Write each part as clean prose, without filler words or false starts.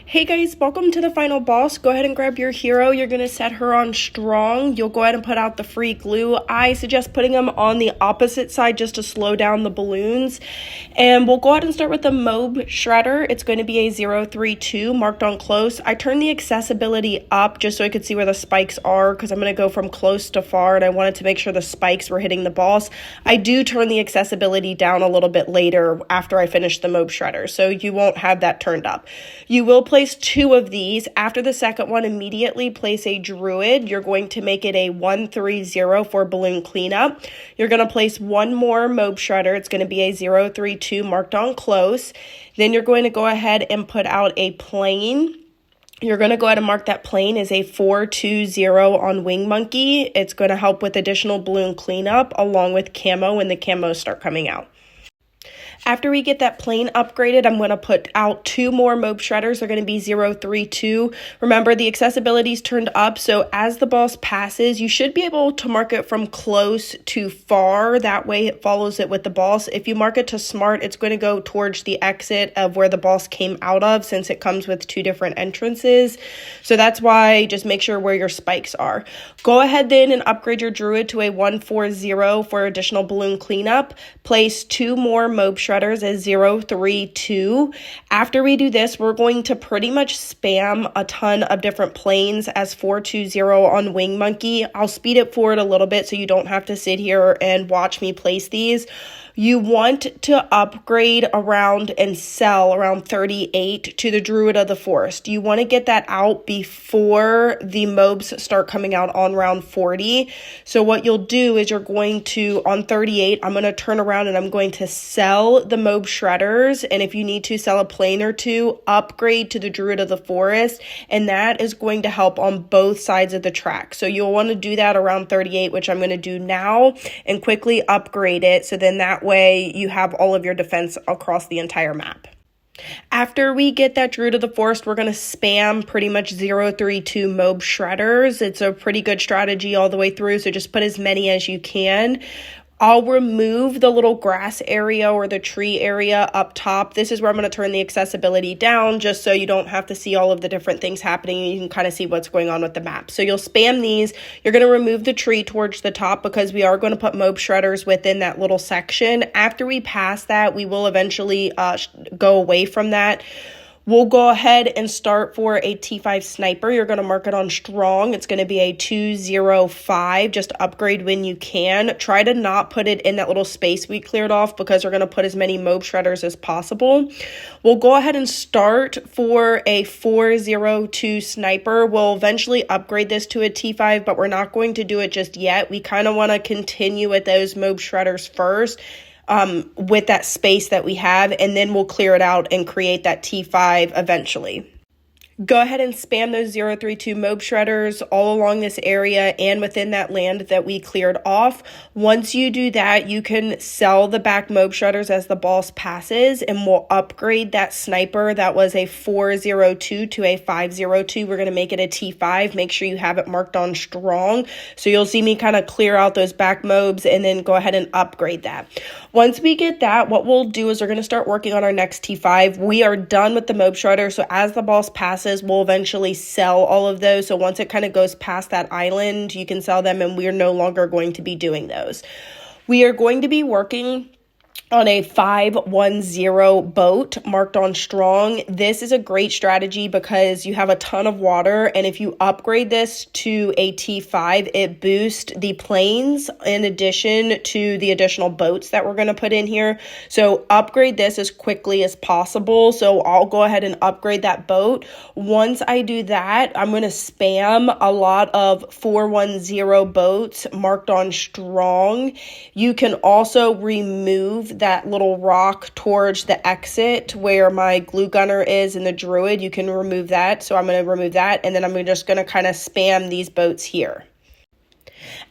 Hey guys, welcome to the final boss. Go ahead and grab your hero. You're going to set her on strong. You'll go ahead and put out the free glue. I suggest putting them on the opposite side just to slow down the balloons. And we'll go ahead and start with the Mob Shredder. It's going to be a 032 marked on close. I turned the accessibility up just so I could see where the spikes are because I'm going to go from close to far and I wanted to make sure the spikes were hitting the boss. I do turn the accessibility down a little bit later after I finish the Mob Shredder, so you won't have that turned up. You will place two of these. After the second one, immediately place a druid. You're going to make it a 130 for balloon cleanup. You're going to place one more Mob Shredder. It's going to be a 032 marked on close. Then you're going to go ahead and put out a plane. You're going to go ahead and mark that plane as a 420 on Wing Monkey. It's going to help with additional balloon cleanup along with camo when the camos start coming out. After we get that plane upgraded, I'm going to put out two more Mob Shredders. They're going to be 032. Remember, the accessibility is turned up, so as the boss passes, you should be able to mark it from close to far. That way it follows it with the boss. If you mark it to smart, it's going to go towards the exit of where the boss came out of, since it comes with two different entrances. So that's why just make sure where your spikes are. Go ahead then and upgrade your druid to a 140 for additional balloon cleanup. Place two more Mob Shredders as 032. After we do this, we're going to pretty much spam a ton of different planes as 420 on Wing Monkey. I'll speed it forward a little bit so you don't have to sit here and watch me place these. You want to upgrade around and sell around 38 to the Druid of the Forest. You want to get that out before the mobs start coming out on round 40. So what you'll do is you're going to, on 38, I'm going to turn around and I'm going to sell the Mob Shredders. And if you need to sell a plane or two, upgrade to the Druid of the Forest. And that is going to help on both sides of the track. So you'll want to do that around 38, which I'm going to do now, and quickly upgrade it. So then that way you have all of your defense across the entire map. After we get that Druid of the Forest, we're going to spam pretty much 032 Mob Shredders. It's a pretty good strategy all the way through, so just put as many as you can. I'll remove the little grass area or the tree area up top. This is where I'm going to turn the accessibility down just so you don't have to see all of the different things happening. You can kind of see what's going on with the map. So you'll spam these. You're going to remove the tree towards the top because we are going to put Mob Shredders within that little section. After we pass that, we will eventually go away from that. We'll go ahead and start for a T5 sniper. You're going to mark it on strong. It's going to be a 205. Just upgrade when you can. Try to not put it in that little space we cleared off because we're going to put as many Mob Shredders as possible. We'll go ahead and start for a 402 sniper. We'll eventually upgrade this to a T5, but we're not going to do it just yet. We kind of want to continue with those Mob Shredders first. With that space that we have, and then we'll clear it out and create that T5 eventually. Go ahead and spam those 032 Mob Shredders all along this area and within that land that we cleared off. Once you do that, you can sell the back Mob Shredders as the boss passes, and we'll upgrade that sniper that was a 402 to a 502. We're going to make it a T5. Make sure you have it marked on strong. So you'll see me kind of clear out those back mobs and then go ahead and upgrade that. Once we get that, what we'll do is we're going to start working on our next T5. We are done with the Mob Shredder, so as the boss passes, we'll eventually sell all of those. So once it kind of goes past that island, you can sell them, and we're no longer going to be doing those. We are going to be working on a 510 boat marked on strong. This is a great strategy because you have a ton of water, and if you upgrade this to a T5, it boosts the planes in addition to the additional boats that we're going to put in here. So upgrade this as quickly as possible. So I'll go ahead and upgrade that boat. Once I do that, I'm going to spam a lot of 410 boats marked on strong. You can also remove that little rock towards the exit where my glue gunner is and the druid. You can remove that. So I'm going to remove that, and then I'm just going to kind of spam these boats here.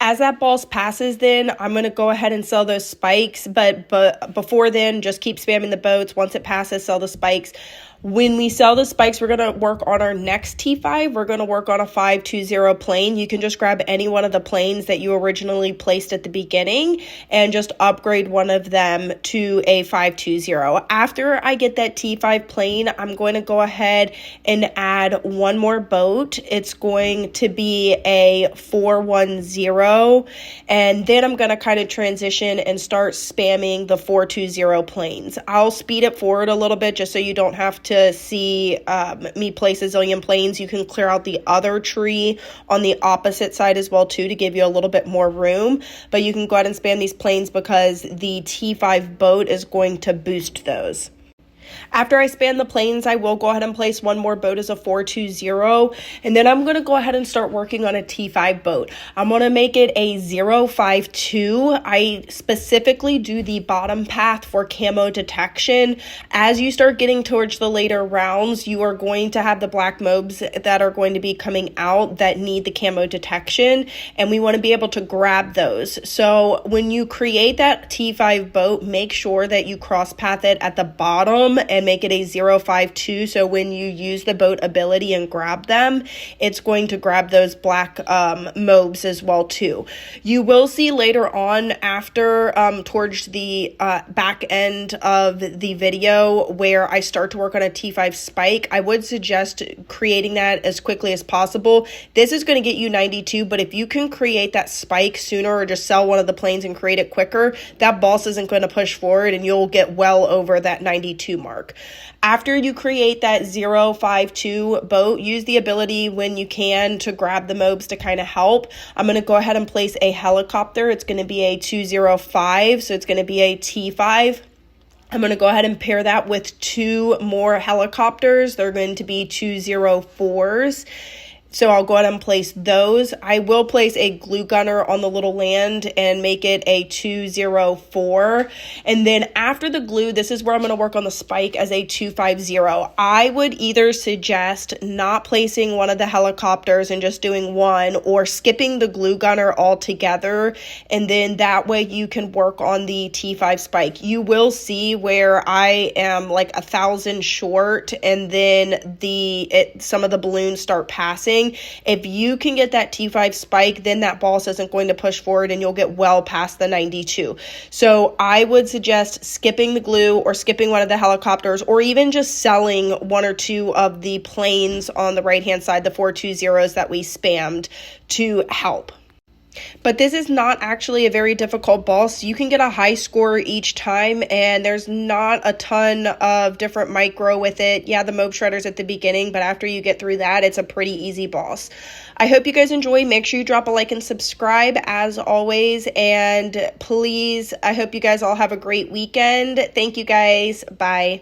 As that boss passes, then I'm going to go ahead and sell those spikes, but before then, just keep spamming the boats. Once it passes, sell the spikes. When we sell the spikes, we're going to work on our next T5. We're going to work on a 520 plane. You can just grab any one of the planes that you originally placed at the beginning and just upgrade one of them to a 520. After I get that T5 plane, I'm going to go ahead and add one more boat. It's going to be a 410, and then I'm going to kind of transition and start spamming the 420 planes. I'll speed it forward a little bit just so you don't have to see me place a zillion planes. You can clear out the other tree on the opposite side as well too to give you a little bit more room, but you can go ahead and spam these planes because the T5 boat is going to boost those. After I span the planes, I will go ahead and place one more boat as a 420, and then I'm going to go ahead and start working on a T5 boat. I'm going to make it a 052. I specifically do the bottom path for camo detection. As you start getting towards the later rounds, you are going to have the black mobs that are going to be coming out that need the camo detection, and we want to be able to grab those. So when you create that T5 boat, make sure that you cross path it at the bottom and make it a 052, so when you use the boat ability and grab them, it's going to grab those black mobs as well too. You will see later on after towards the back end of the video where I start to work on a T5 spike. I would suggest creating that as quickly as possible. This is going to get you 92, but if you can create that spike sooner or just sell one of the planes and create it quicker, that boss isn't going to push forward and you'll get well over that 92 mark. After you create that 052 boat, use the ability when you can to grab the mobs to kind of help. I'm going to go ahead and place a helicopter. It's going to be a 205, so it's going to be a T5. I'm going to go ahead and pair that with two more helicopters. They're going to be 204s. So I'll go ahead and place those. I will place a glue gunner on the little land and make it a 204. And then after the glue, this is where I'm going to work on the spike as a 250. I would either suggest not placing one of the helicopters and just doing one, or skipping the glue gunner altogether. And then that way you can work on the T5 spike. You will see where I am like 1,000 short, and then some of the balloons start passing. If you can get that T5 spike, then that boss isn't going to push forward and you'll get well past the 92. So I would suggest skipping the glue or skipping one of the helicopters, or even just selling one or two of the planes on the right hand side, the 420s that we spammed, to help. But this is not actually a very difficult boss. You can get a high score each time, and there's not a ton of different micro with it. Yeah, the mob shredder's at the beginning, but after you get through that, it's a pretty easy boss. I hope you guys enjoy. Make sure you drop a like and subscribe as always, and please, I hope you guys all have a great weekend. Thank you guys. Bye.